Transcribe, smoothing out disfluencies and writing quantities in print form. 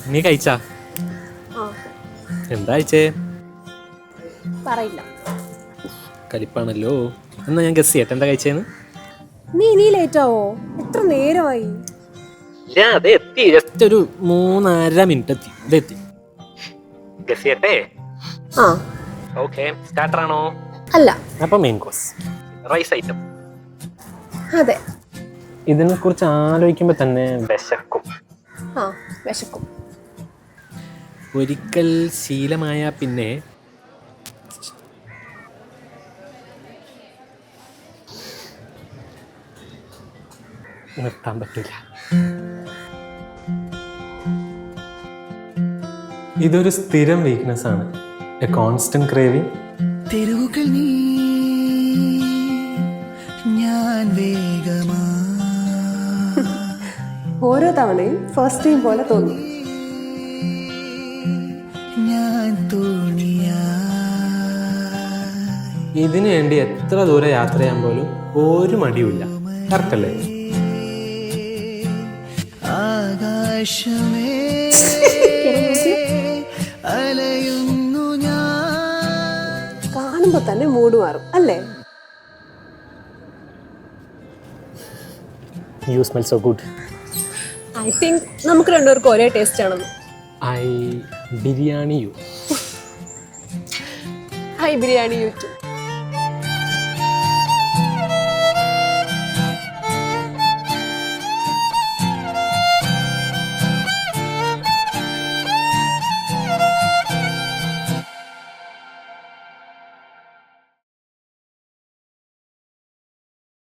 നീ കഴിച്ചാ? എന്താ കഴിച്ചേ? പറയില്ല. കലിപ്പാണല്ലോ. എന്നാ ഞാൻ ഗസ് ചെയ്യട്ടെ എന്താ കഴിച്ചേന്ന്? നീ ഇനി ലേറ്റ് ആവോ? എത്ര നേരമായി? എത്തി, ജസ്റ്റ് ഒരു 3.5 മിനിറ്റ് എത്തി. ഇതെത്തി. ഗസ് ചെയ്യട്ടെ? ആ. ഓക്കെ, സ്റ്റാർട്ടർ ആണോ? അല്ല. അപ്പൊ മെയിൻ കോഴ്സ് റൈസ് ഐറ്റം. അതെ. ഇതിനെ കുറിച്ച് ആലോചിക്കുമ്പോ തന്നെ വിശക്കും. ആ, വിശക്കും. ഒരിക്കൽ ശീലമായ പിന്നെ നിർത്താൻ പറ്റില്ല. ഇതൊരു സ്ഥിരം വീക്ക്നെസ് ആണ്. A constant craving. തെരുവുകൾ നീ ഞാൻ വേഗമാ ഓരോ തവണയും ഫസ്റ്റ് ടൈം പോലെ തോന്നും. ഞാൻ തോണിയാ ഇതിനു വേണ്ടി എത്ര ദൂരം യാത്ര ചെയ്യാൻ പോലും ഒരു മടിയുമില്ല. കറക്റ്റ് അല്ലേ? ആകാശമേ അലയുന്നു ഞാൻ. കാണുമ്പോ തന്നെ മൂഡ് മാറും അല്ലേ? You smell so good. I think നമുക്ക് രണ്ടുപേർക്കും ഒരേ ടേസ്റ്റ് ആണെന്ന്. Biryani you. Hi biryani YouTube.